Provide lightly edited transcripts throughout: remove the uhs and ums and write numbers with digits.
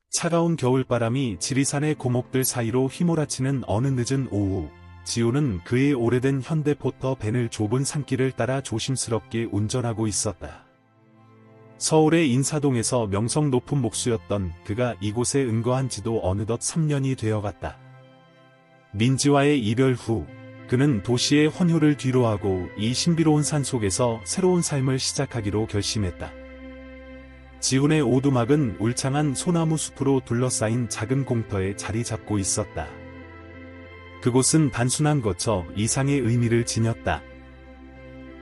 차가운 겨울바람이 지리산의 고목들 사이로 휘몰아치는 어느 늦은 오후, 지우는 그의 오래된 현대포터 벤을 좁은 산길을 따라 조심스럽게 운전하고 있었다. 서울의 인사동에서 명성 높은 목수였던 그가 이곳에 은거한 지도 어느덧 3년이 되어갔다. 민지와의 이별 후, 그는 도시의 혼효를 뒤로하고 이 신비로운 산속에서 새로운 삶을 시작하기로 결심했다. 지훈의 오두막은 울창한 소나무 숲으로 둘러싸인 작은 공터에 자리 잡고 있었다. 그곳은 단순한 것처 이상의 의미를 지녔다.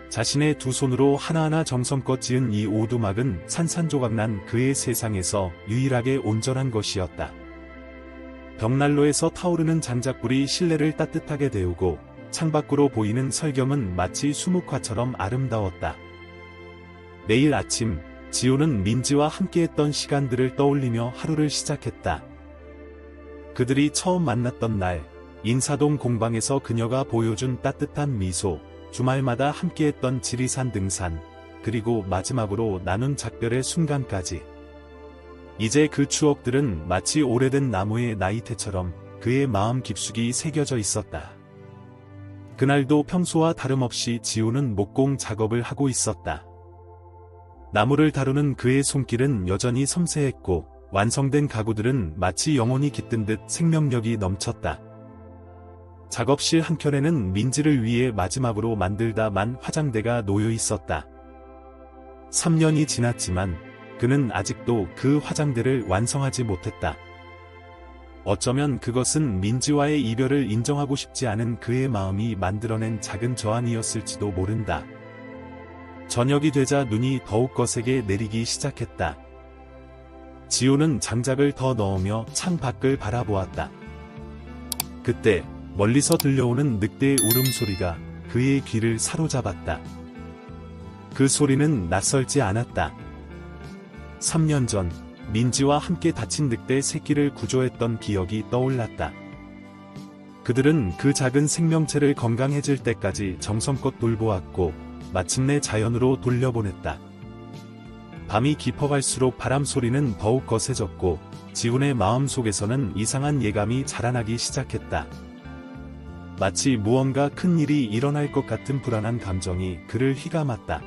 자신의 두 손으로 하나하나 정성껏 지은 이 오두막은 산산조각난 그의 세상에서 유일하게 온전한 것이었다. 벽난로에서 타오르는 장작불이 실내를 따뜻하게 데우고 창밖으로 보이는 설경은 마치 수묵화처럼 아름다웠다. 내일 아침, 지우는 민지와 함께했던 시간들을 떠올리며 하루를 시작했다. 그들이 처음 만났던 날, 인사동 공방에서 그녀가 보여준 따뜻한 미소, 주말마다 함께했던 지리산 등산, 그리고 마지막으로 나눈 작별의 순간까지. 이제 그 추억들은 마치 오래된 나무의 나이테처럼 그의 마음 깊숙이 새겨져 있었다. 그날도 평소와 다름없이 지우는 목공 작업을 하고 있었다. 나무를 다루는 그의 손길은 여전히 섬세했고 완성된 가구들은 마치 영혼이 깃든 듯 생명력이 넘쳤다. 작업실 한켠에는 민지를 위해 마지막으로 만들다만 화장대가 놓여 있었다. 3년이 지났지만 그는 아직도 그 화장대를 완성하지 못했다. 어쩌면 그것은 민지와의 이별을 인정하고 싶지 않은 그의 마음이 만들어낸 작은 저항이었을지도 모른다. 저녁이 되자 눈이 더욱 거세게 내리기 시작했다. 지우는 장작을 더 넣으며 창 밖을 바라보았다. 그때 멀리서 들려오는 늑대의 울음소리가 그의 귀를 사로잡았다. 그 소리는 낯설지 않았다. 3년 전 민지와 함께 다친 늑대 새끼를 구조했던 기억이 떠올랐다. 그들은 그 작은 생명체를 건강해질 때까지 정성껏 돌보았고 마침내 자연으로 돌려보냈다. 밤이 깊어갈수록 바람 소리는 더욱 거세졌고 지훈의 마음속에서는 이상한 예감이 자라나기 시작했다. 마치 무언가 큰 일이 일어날 것 같은 불안한 감정이 그를 휘감았다.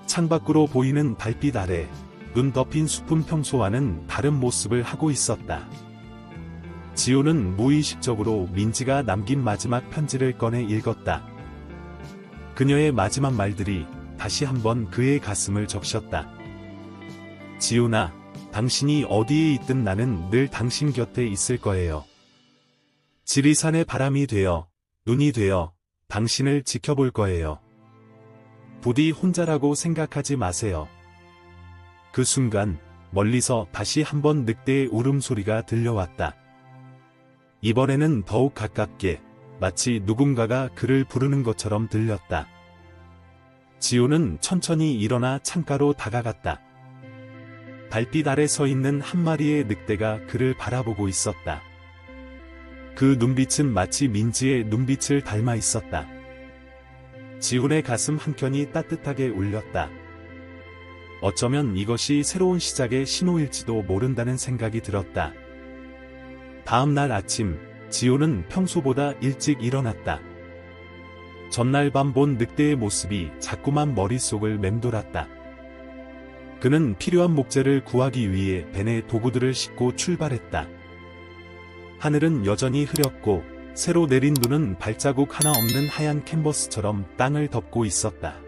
창밖으로 보이는 달빛 아래 눈 덮인 숲은 평소와는 다른 모습을 하고 있었다. 지훈은 무의식적으로 민지가 남긴 마지막 편지를 꺼내 읽었다. 그녀의 마지막 말들이 다시 한번 그의 가슴을 적셨다. 지훈아, 당신이 어디에 있든 나는 늘 당신 곁에 있을 거예요. 지리산의 바람이 되어, 눈이 되어 당신을 지켜볼 거예요. 부디 혼자라고 생각하지 마세요. 그 순간 멀리서 다시 한번 늑대의 울음소리가 들려왔다. 이번에는 더욱 가깝게 마치 누군가가 그를 부르는 것처럼 들렸다. 지우는 천천히 일어나 창가로 다가갔다. 달빛 아래 서 있는 한 마리의 늑대가 그를 바라보고 있었다. 그 눈빛은 마치 민지의 눈빛을 닮아 있었다. 지훈의 가슴 한켠이 따뜻하게 울렸다. 어쩌면 이것이 새로운 시작의 신호일지도 모른다는 생각이 들었다. 다음 날 아침, 지훈은 평소보다 일찍 일어났다. 전날 밤 본 늑대의 모습이 자꾸만 머릿속을 맴돌았다. 그는 필요한 목재를 구하기 위해 벤에 도구들을 싣고 출발했다. 하늘은 여전히 흐렸고 새로 내린 눈은 발자국 하나 없는 하얀 캔버스처럼 땅을 덮고 있었다.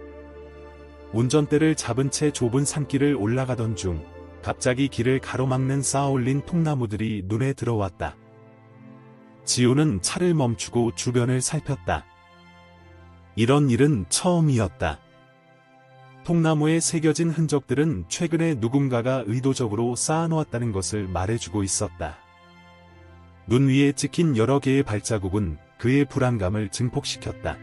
운전대를 잡은 채 좁은 산길을 올라가던 중 갑자기 길을 가로막는 쌓아올린 통나무들이 눈에 들어왔다. 지우는 차를 멈추고 주변을 살폈다. 이런 일은 처음이었다. 통나무에 새겨진 흔적들은 최근에 누군가가 의도적으로 쌓아놓았다는 것을 말해주고 있었다. 눈 위에 찍힌 여러 개의 발자국은 그의 불안감을 증폭시켰다.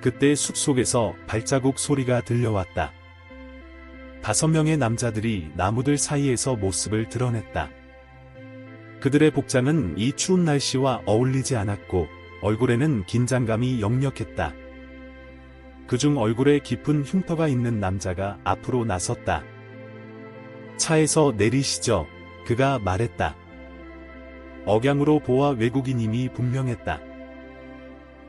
그때 숲속에서 발자국 소리가 들려왔다. 5명의 남자들이 나무들 사이에서 모습을 드러냈다. 그들의 복장은 이 추운 날씨와 어울리지 않았고 얼굴에는 긴장감이 역력했다. 그중 얼굴에 깊은 흉터가 있는 남자가 앞으로 나섰다. 차에서 내리시죠. 그가 말했다. 억양으로 보아 외국인임이 분명했다.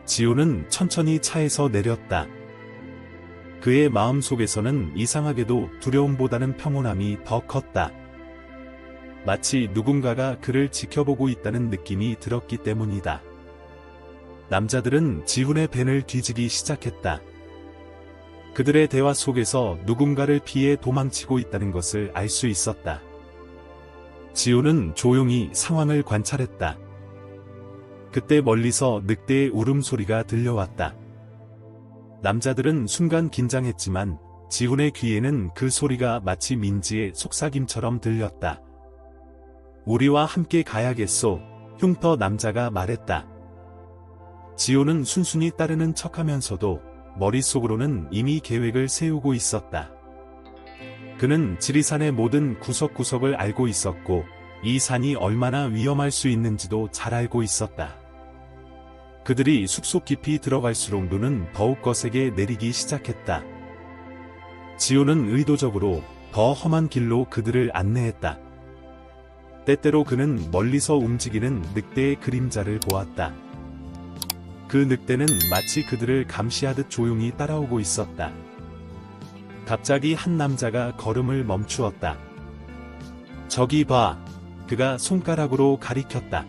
지우는 천천히 차에서 내렸다. 그의 마음속에서는 이상하게도 두려움보다는 평온함이 더 컸다. 마치 누군가가 그를 지켜보고 있다는 느낌이 들었기 때문이다. 남자들은 지훈의 벤을 뒤지기 시작했다. 그들의 대화 속에서 누군가를 피해 도망치고 있다는 것을 알 수 있었다. 지훈은 조용히 상황을 관찰했다. 그때 멀리서 늑대의 울음소리가 들려왔다. 남자들은 순간 긴장했지만 지훈의 귀에는 그 소리가 마치 민지의 속삭임처럼 들렸다. 우리와 함께 가야겠소, 흉터 남자가 말했다. 지훈은 순순히 따르는 척하면서도 머릿속으로는 이미 계획을 세우고 있었다. 그는 지리산의 모든 구석구석을 알고 있었고 이 산이 얼마나 위험할 수 있는지도 잘 알고 있었다. 그들이 숲속 깊이 들어갈수록 눈은 더욱 거세게 내리기 시작했다. 지훈은 의도적으로 더 험한 길로 그들을 안내했다. 때때로 그는 멀리서 움직이는 늑대의 그림자를 보았다. 그 늑대는 마치 그들을 감시하듯 조용히 따라오고 있었다. 갑자기 한 남자가 걸음을 멈추었다. 저기 봐. 그가 손가락으로 가리켰다.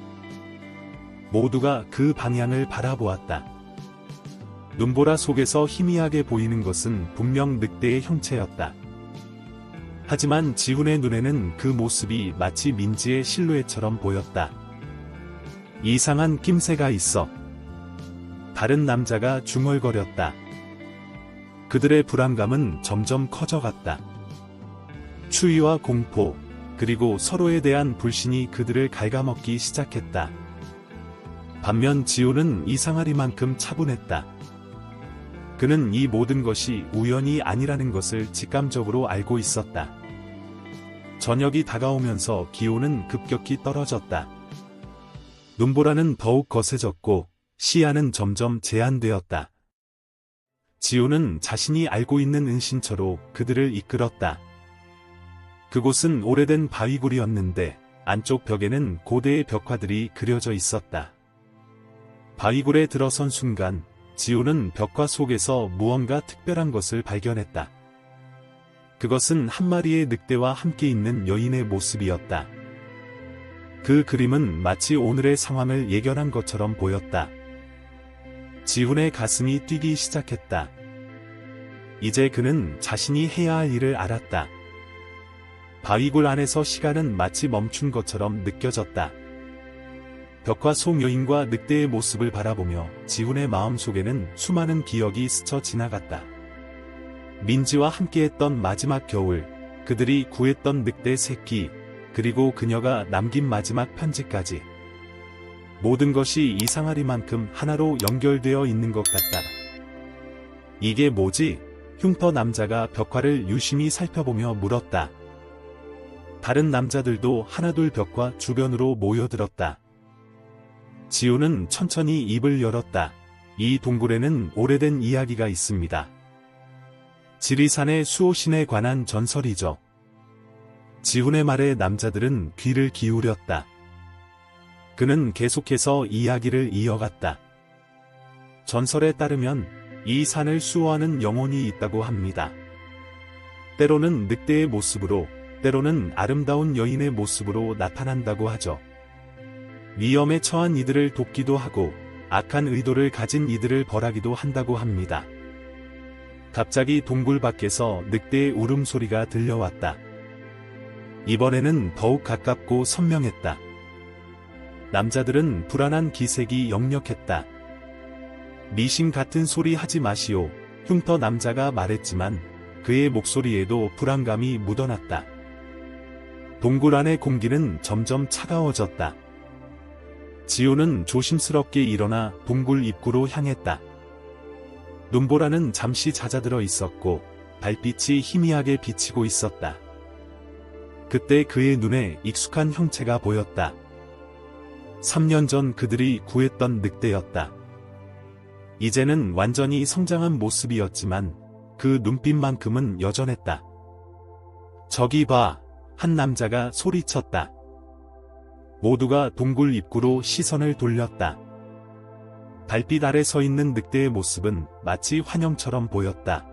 모두가 그 방향을 바라보았다. 눈보라 속에서 희미하게 보이는 것은 분명 늑대의 형체였다. 하지만 지훈의 눈에는 그 모습이 마치 민지의 실루엣처럼 보였다. 이상한 낌새가 있어. 다른 남자가 중얼거렸다. 그들의 불안감은 점점 커져갔다. 추위와 공포, 그리고 서로에 대한 불신이 그들을 갉아먹기 시작했다. 반면 지훈은 이상하리만큼 차분했다. 그는 이 모든 것이 우연이 아니라는 것을 직감적으로 알고 있었다. 저녁이 다가오면서 기온은 급격히 떨어졌다. 눈보라는 더욱 거세졌고 시야는 점점 제한되었다. 지훈은 자신이 알고 있는 은신처로 그들을 이끌었다. 그곳은 오래된 바위굴이었는데 안쪽 벽에는 고대의 벽화들이 그려져 있었다. 바위굴에 들어선 순간 지훈은 벽화 속에서 무언가 특별한 것을 발견했다. 그것은 한 마리의 늑대와 함께 있는 여인의 모습이었다. 그 그림은 마치 오늘의 상황을 예견한 것처럼 보였다. 지훈의 가슴이 뛰기 시작했다. 이제 그는 자신이 해야 할 일을 알았다. 바위굴 안에서 시간은 마치 멈춘 것처럼 느껴졌다. 벽화 속 여인과 늑대의 모습을 바라보며 지훈의 마음속에는 수많은 기억이 스쳐 지나갔다. 민지와 함께했던 마지막 겨울, 그들이 구했던 늑대 새끼, 그리고 그녀가 남긴 마지막 편지까지. 모든 것이 이상하리만큼 하나로 연결되어 있는 것 같다. 이게 뭐지? 흉터 남자가 벽화를 유심히 살펴보며 물었다. 다른 남자들도 하나둘 벽화 주변으로 모여들었다. 지훈은 천천히 입을 열었다. 이 동굴에는 오래된 이야기가 있습니다. 지리산의 수호신에 관한 전설이죠. 지훈의 말에 남자들은 귀를 기울였다. 그는 계속해서 이야기를 이어갔다. 전설에 따르면 이 산을 수호하는 영혼이 있다고 합니다. 때로는 늑대의 모습으로, 때로는 아름다운 여인의 모습으로 나타난다고 하죠. 위험에 처한 이들을 돕기도 하고 악한 의도를 가진 이들을 벌하기도 한다고 합니다. 갑자기 동굴 밖에서 늑대의 울음소리가 들려왔다. 이번에는 더욱 가깝고 선명했다. 남자들은 불안한 기색이 역력했다. 미신 같은 소리 하지 마시오. 흉터 남자가 말했지만 그의 목소리에도 불안감이 묻어났다. 동굴 안의 공기는 점점 차가워졌다. 지훈은 조심스럽게 일어나 동굴 입구로 향했다. 눈보라는 잠시 잦아들어 있었고 달빛이 희미하게 비치고 있었다. 그때 그의 눈에 익숙한 형체가 보였다. 3년 전 그들이 구했던 늑대였다. 이제는 완전히 성장한 모습이었지만 그 눈빛만큼은 여전했다. 저기 봐, 한 남자가 소리쳤다. 모두가 동굴 입구로 시선을 돌렸다. 달빛 아래 서 있는 늑대의 모습은 마치 환영처럼 보였다.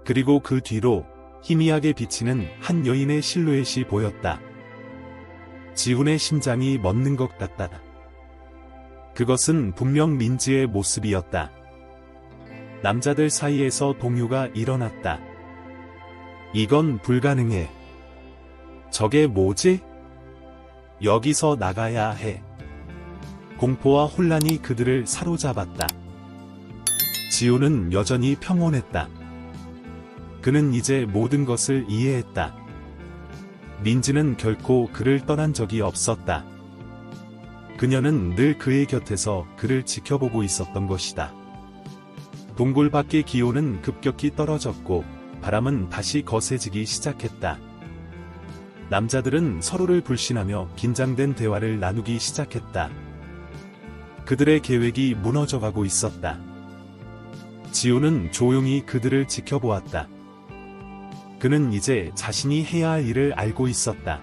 그리고 그 뒤로 희미하게 비치는 한 여인의 실루엣이 보였다. 지훈의 심장이 멎는 것 같다. 그것은 분명 민지의 모습이었다. 남자들 사이에서 동요가 일어났다. 이건 불가능해. 저게 뭐지? 여기서 나가야 해. 공포와 혼란이 그들을 사로잡았다. 지훈은 여전히 평온했다. 그는 이제 모든 것을 이해했다. 민지는 결코 그를 떠난 적이 없었다. 그녀는 늘 그의 곁에서 그를 지켜보고 있었던 것이다. 동굴 밖의 기온은 급격히 떨어졌고 바람은 다시 거세지기 시작했다. 남자들은 서로를 불신하며 긴장된 대화를 나누기 시작했다. 그들의 계획이 무너져가고 있었다. 지훈은 조용히 그들을 지켜보았다. 그는 이제 자신이 해야 할 일을 알고 있었다.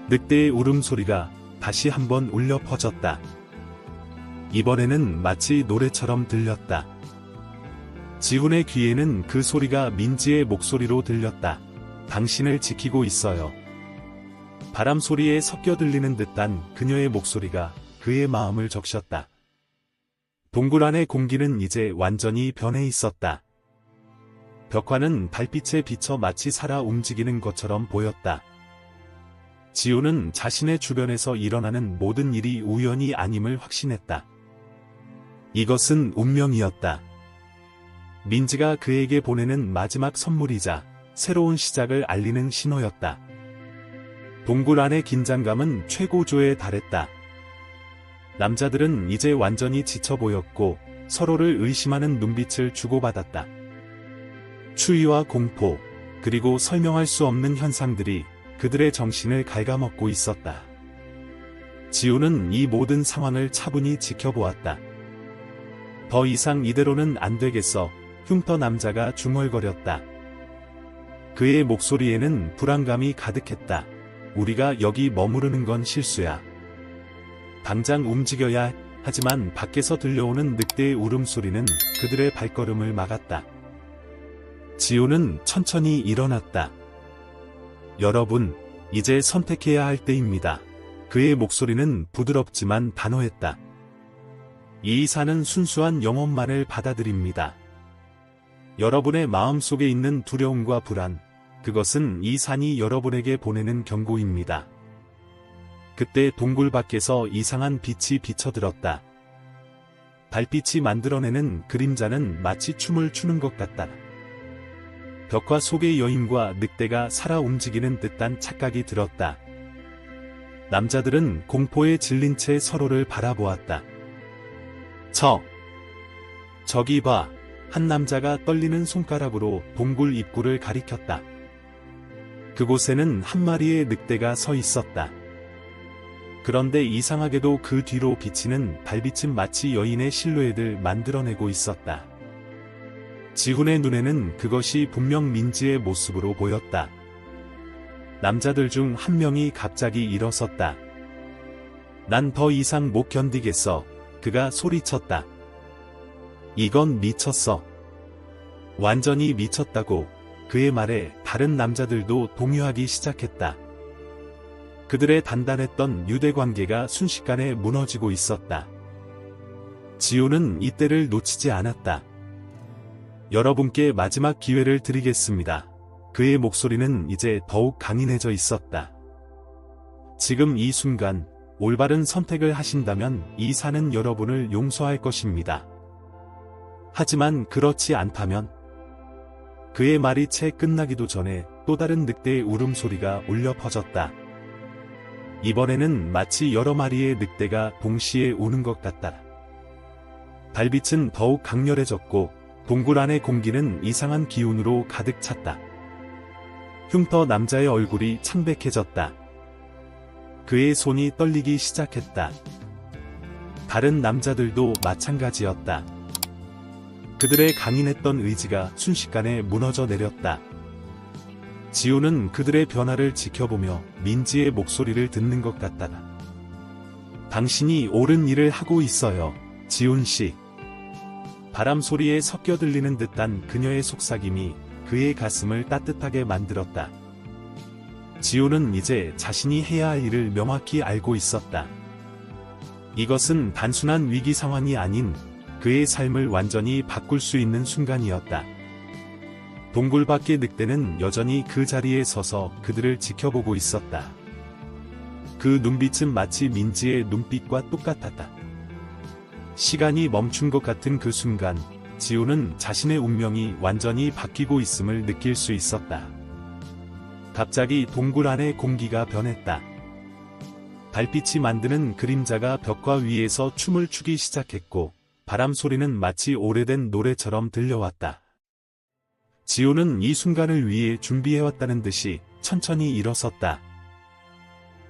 늑대의 울음소리가 다시 한번 울려 퍼졌다. 이번에는 마치 노래처럼 들렸다. 지훈의 귀에는 그 소리가 민지의 목소리로 들렸다. 당신을 지키고 있어요. 바람 소리에 섞여 들리는 듯한 그녀의 목소리가 그의 마음을 적셨다. 동굴 안의 공기는 이제 완전히 변해 있었다. 벽화는 달빛에 비쳐 마치 살아 움직이는 것처럼 보였다. 지훈은 자신의 주변에서 일어나는 모든 일이 우연이 아님을 확신했다. 이것은 운명이었다. 민지가 그에게 보내는 마지막 선물이자 새로운 시작을 알리는 신호였다. 동굴 안의 긴장감은 최고조에 달했다. 남자들은 이제 완전히 지쳐 보였고 서로를 의심하는 눈빛을 주고받았다. 추위와 공포, 그리고 설명할 수 없는 현상들이 그들의 정신을 갉아먹고 있었다. 지훈은 이 모든 상황을 차분히 지켜보았다. 더 이상 이대로는 안 되겠어. 흉터 남자가 중얼거렸다. 그의 목소리에는 불안감이 가득했다. 우리가 여기 머무르는 건 실수야. 당장 움직여야 해. 하지만 밖에서 들려오는 늑대의 울음소리는 그들의 발걸음을 막았다. 지훈은 천천히 일어났다. 여러분, 이제 선택해야 할 때입니다. 그의 목소리는 부드럽지만 단호했다. 이 산은 순수한 영혼만을 받아들입니다. 여러분의 마음속에 있는 두려움과 불안, 그것은 이 산이 여러분에게 보내는 경고입니다. 그때 동굴 밖에서 이상한 빛이 비쳐들었다. 달빛이 만들어내는 그림자는 마치 춤을 추는 것 같다. 벽화 속의 여인과 늑대가 살아 움직이는 듯한 착각이 들었다. 남자들은 공포에 질린 채 서로를 바라보았다. 저기 봐. 한 남자가 떨리는 손가락으로 동굴 입구를 가리켰다. 그곳에는 한 마리의 늑대가 서 있었다. 그런데 이상하게도 그 뒤로 비치는 달빛은 마치 여인의 실루엣을 만들어내고 있었다. 지훈의 눈에는 그것이 분명 민지의 모습으로 보였다. 남자들 중 한 명이 갑자기 일어섰다. 난 더 이상 못 견디겠어. 그가 소리쳤다. 이건 미쳤어. 완전히 미쳤다고. 그의 말에 다른 남자들도 동요하기 시작했다. 그들의 단단했던 유대관계가 순식간에 무너지고 있었다. 지훈은 이때를 놓치지 않았다. 여러분께 마지막 기회를 드리겠습니다. 그의 목소리는 이제 더욱 강인해져 있었다. 지금 이 순간 올바른 선택을 하신다면 이 산은 여러분을 용서할 것입니다. 하지만 그렇지 않다면. 그의 말이 채 끝나기도 전에 또 다른 늑대의 울음소리가 울려 퍼졌다. 이번에는 마치 여러 마리의 늑대가 동시에 우는 것 같다. 달빛은 더욱 강렬해졌고 동굴 안의 공기는 이상한 기운으로 가득 찼다. 흉터 남자의 얼굴이 창백해졌다. 그의 손이 떨리기 시작했다. 다른 남자들도 마찬가지였다. 그들의 강인했던 의지가 순식간에 무너져 내렸다. 지우는 그들의 변화를 지켜보며 민지의 목소리를 듣는 것 같다. 당신이 옳은 일을 하고 있어요, 지훈 씨. 바람 소리에 섞여 들리는 듯한 그녀의 속삭임이 그의 가슴을 따뜻하게 만들었다. 지훈은 이제 자신이 해야 할 일을 명확히 알고 있었다. 이것은 단순한 위기 상황이 아닌 그의 삶을 완전히 바꿀 수 있는 순간이었다. 동굴 밖의 늑대는 여전히 그 자리에 서서 그들을 지켜보고 있었다. 그 눈빛은 마치 민지의 눈빛과 똑같았다. 시간이 멈춘 것 같은 그 순간, 지우는 자신의 운명이 완전히 바뀌고 있음을 느낄 수 있었다. 갑자기 동굴 안의 공기가 변했다. 달빛이 만드는 그림자가 벽화 위에서 춤을 추기 시작했고, 바람 소리는 마치 오래된 노래처럼 들려왔다. 지우는 이 순간을 위해 준비해왔다는 듯이 천천히 일어섰다.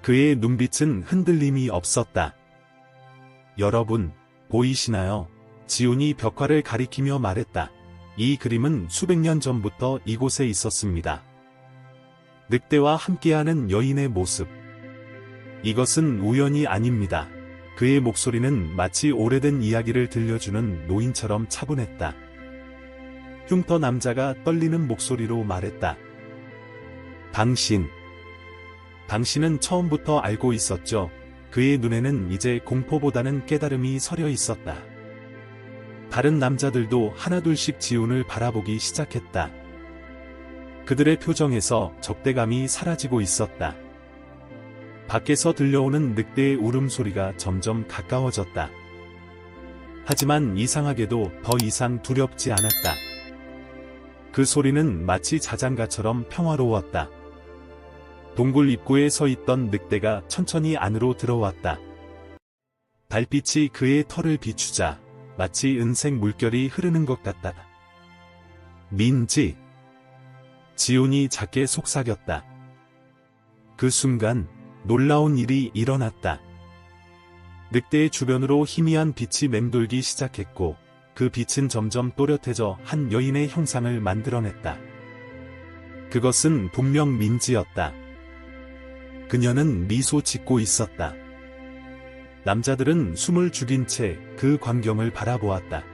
그의 눈빛은 흔들림이 없었다. 여러분, 보이시나요? 지훈이 벽화를 가리키며 말했다. 이 그림은 수백 년 전부터 이곳에 있었습니다. 늑대와 함께하는 여인의 모습. 이것은 우연이 아닙니다. 그의 목소리는 마치 오래된 이야기를 들려주는 노인처럼 차분했다. 흉터 남자가 떨리는 목소리로 말했다. 당신은 처음부터 알고 있었죠. 그의 눈에는 이제 공포보다는 깨달음이 서려 있었다. 다른 남자들도 하나둘씩 지훈을 바라보기 시작했다. 그들의 표정에서 적대감이 사라지고 있었다. 밖에서 들려오는 늑대의 울음소리가 점점 가까워졌다. 하지만 이상하게도 더 이상 두렵지 않았다. 그 소리는 마치 자장가처럼 평화로웠다. 동굴 입구에 서 있던 늑대가 천천히 안으로 들어왔다. 달빛이 그의 털을 비추자 마치 은색 물결이 흐르는 것 같다. 민지. 지훈이 작게 속삭였다. 그 순간 놀라운 일이 일어났다. 늑대의 주변으로 희미한 빛이 맴돌기 시작했고 그 빛은 점점 또렷해져 한 여인의 형상을 만들어냈다. 그것은 분명 민지였다. 그녀는 미소 짓고 있었다. 남자들은 숨을 죽인 채 그 광경을 바라보았다.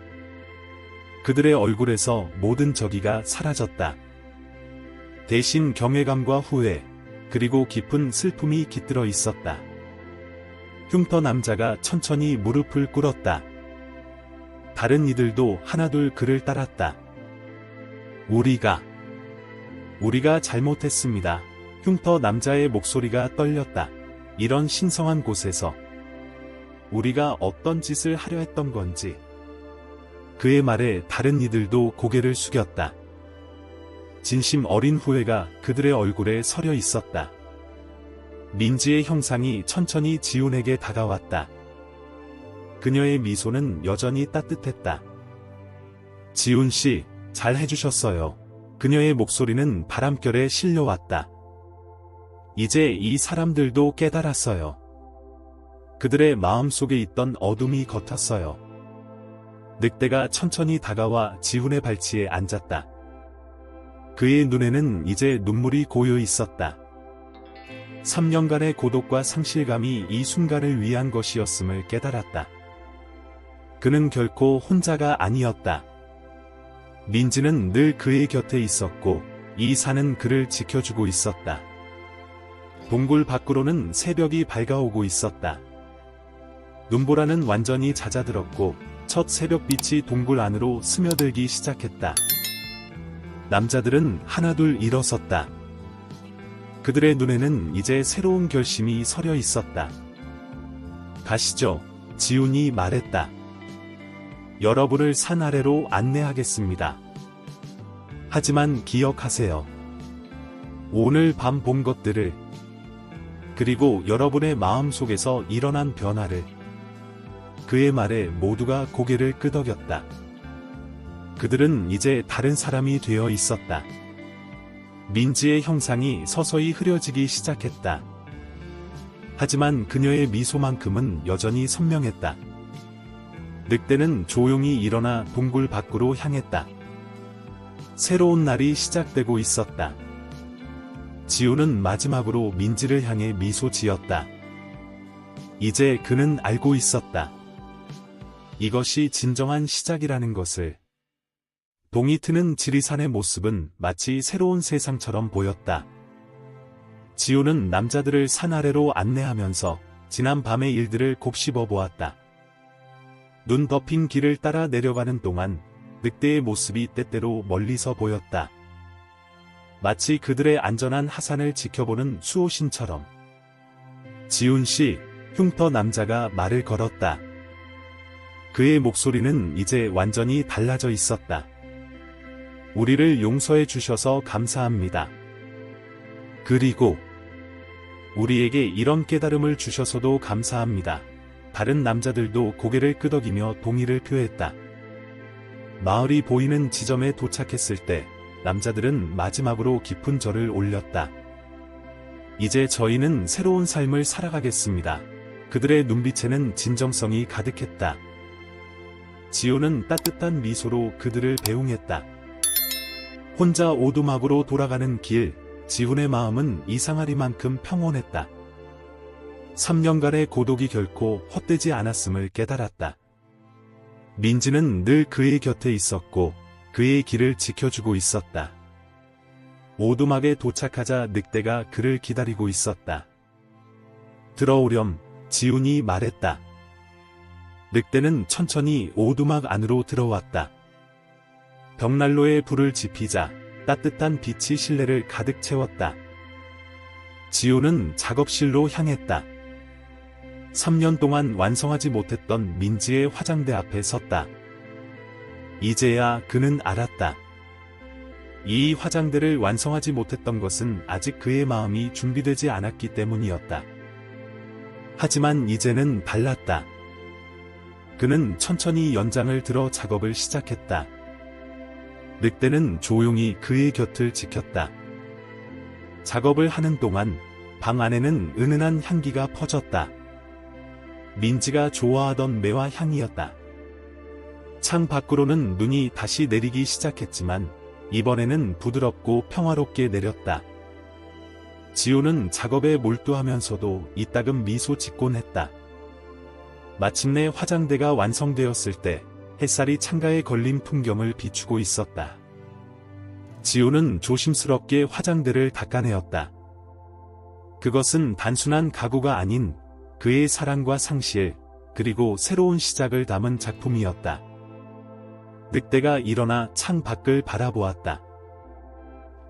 그들의 얼굴에서 모든 저기가 사라졌다. 대신 경외감과 후회, 그리고 깊은 슬픔이 깃들어 있었다. 흉터 남자가 천천히 무릎을 꿇었다. 다른 이들도 하나둘 그를 따랐다. 우리가 잘못했습니다. 흉터 남자의 목소리가 떨렸다. 이런 신성한 곳에서 우리가 어떤 짓을 하려 했던 건지. 그의 말에 다른 이들도 고개를 숙였다. 진심 어린 후회가 그들의 얼굴에 서려 있었다. 민지의 형상이 천천히 지훈에게 다가왔다. 그녀의 미소는 여전히 따뜻했다. 지훈 씨, 잘 해주셨어요. 그녀의 목소리는 바람결에 실려왔다. 이제 이 사람들도 깨달았어요. 그들의 마음속에 있던 어둠이 겉았어요. 늑대가 천천히 다가와 지훈의 발치에 앉았다. 그의 눈에는 이제 눈물이 고여 있었다. 3년간의 고독과 상실감이 이 순간을 위한 것이었음을 깨달았다. 그는 결코 혼자가 아니었다. 민지는 늘 그의 곁에 있었고 이 산은 그를 지켜주고 있었다. 동굴 밖으로는 새벽이 밝아오고 있었다. 눈보라는 완전히 잦아들었고 첫 새벽빛이 동굴 안으로 스며들기 시작했다. 남자들은 하나둘 일어섰다. 그들의 눈에는 이제 새로운 결심이 서려 있었다. 가시죠, 지훈이 말했다. 여러분을 산 아래로 안내하겠습니다. 하지만 기억하세요. 오늘 밤 본 것들을, 그리고 여러분의 마음속에서 일어난 변화를. 그의 말에 모두가 고개를 끄덕였다. 그들은 이제 다른 사람이 되어 있었다. 민지의 형상이 서서히 흐려지기 시작했다. 하지만 그녀의 미소만큼은 여전히 선명했다. 늑대는 조용히 일어나 동굴 밖으로 향했다. 새로운 날이 시작되고 있었다. 지우는 마지막으로 민지를 향해 미소 지었다. 이제 그는 알고 있었다. 이것이 진정한 시작이라는 것을. 동이 트는 지리산의 모습은 마치 새로운 세상처럼 보였다. 지우는 남자들을 산 아래로 안내하면서 지난 밤의 일들을 곱씹어 보았다. 눈 덮인 길을 따라 내려가는 동안 늑대의 모습이 때때로 멀리서 보였다. 마치 그들의 안전한 하산을 지켜보는 수호신처럼. 지훈 씨, 흉터 남자가 말을 걸었다. 그의 목소리는 이제 완전히 달라져 있었다. 우리를 용서해 주셔서 감사합니다. 그리고 우리에게 이런 깨달음을 주셔서도 감사합니다. 다른 남자들도 고개를 끄덕이며 동의를 표했다. 마을이 보이는 지점에 도착했을 때 남자들은 마지막으로 깊은 절을 올렸다. 이제 저희는 새로운 삶을 살아가겠습니다. 그들의 눈빛에는 진정성이 가득했다. 지호는 따뜻한 미소로 그들을 배웅했다. 혼자 오두막으로 돌아가는 길, 지훈의 마음은 이상하리만큼 평온했다. 3년간의 고독이 결코 헛되지 않았음을 깨달았다. 민지는 늘 그의 곁에 있었고 그의 길을 지켜주고 있었다. 오두막에 도착하자 늑대가 그를 기다리고 있었다. 들어오렴, 지훈이 말했다. 늑대는 천천히 오두막 안으로 들어왔다. 벽난로에 불을 지피자 따뜻한 빛이 실내를 가득 채웠다. 지호는 작업실로 향했다. 3년 동안 완성하지 못했던 민지의 화장대 앞에 섰다. 이제야 그는 알았다. 이 화장대를 완성하지 못했던 것은 아직 그의 마음이 준비되지 않았기 때문이었다. 하지만 이제는 달랐다. 그는 천천히 연장을 들어 작업을 시작했다. 늑대는 조용히 그의 곁을 지켰다. 작업을 하는 동안 방 안에는 은은한 향기가 퍼졌다. 민지가 좋아하던 매화 향이었다. 창 밖으로는 눈이 다시 내리기 시작했지만 이번에는 부드럽고 평화롭게 내렸다. 지호는 작업에 몰두하면서도 이따금 미소 짓곤 했다. 마침내 화장대가 완성되었을 때 햇살이 창가에 걸린 풍경을 비추고 있었다. 지호는 조심스럽게 화장대를 닦아내었다. 그것은 단순한 가구가 아닌 그의 사랑과 상실, 그리고 새로운 시작을 담은 작품이었다. 늑대가 일어나 창 밖을 바라보았다.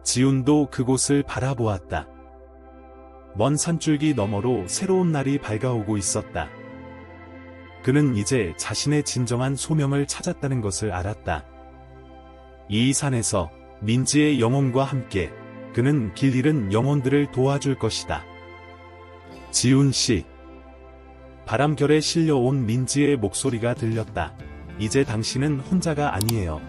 지훈도 그곳을 바라보았다. 먼 산줄기 너머로 새로운 날이 밝아오고 있었다. 그는 이제 자신의 진정한 소명을 찾았다는 것을 알았다. 이 산에서 민지의 영혼과 함께 그는 길 잃은 영혼들을 도와줄 것이다. 지훈 씨. 바람결에 실려온 민지의 목소리가 들렸다. 이제 당신은 혼자가 아니에요.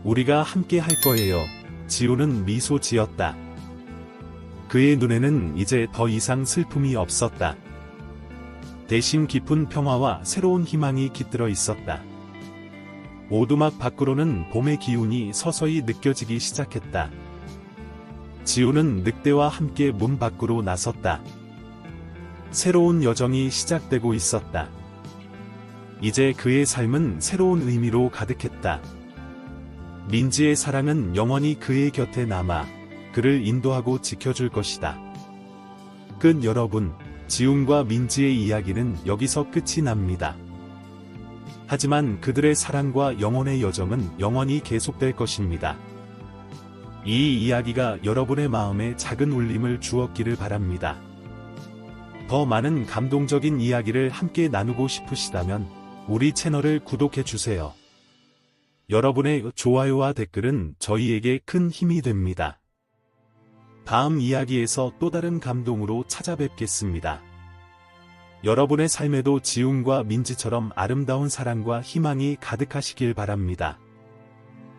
우리가 함께 할 거예요. 지훈은 미소 지었다. 그의 눈에는 이제 더 이상 슬픔이 없었다. 대신 깊은 평화와 새로운 희망이 깃들어 있었다. 오두막 밖으로는 봄의 기운이 서서히 느껴지기 시작했다. 지훈은 늑대와 함께 문 밖으로 나섰다. 새로운 여정이 시작되고 있었다. 이제 그의 삶은 새로운 의미로 가득했다. 민지의 사랑은 영원히 그의 곁에 남아 그를 인도하고 지켜줄 것이다. 끝. 여러분, 지훈과 민지의 이야기는 여기서 끝이 납니다. 하지만 그들의 사랑과 영혼의 여정은 영원히 계속될 것입니다. 이 이야기가 여러분의 마음에 작은 울림을 주었기를 바랍니다. 더 많은 감동적인 이야기를 함께 나누고 싶으시다면 우리 채널을 구독해주세요. 여러분의 좋아요와 댓글은 저희에게 큰 힘이 됩니다. 다음 이야기에서 또 다른 감동으로 찾아뵙겠습니다. 여러분의 삶에도 지훈과 민지처럼 아름다운 사랑과 희망이 가득하시길 바랍니다.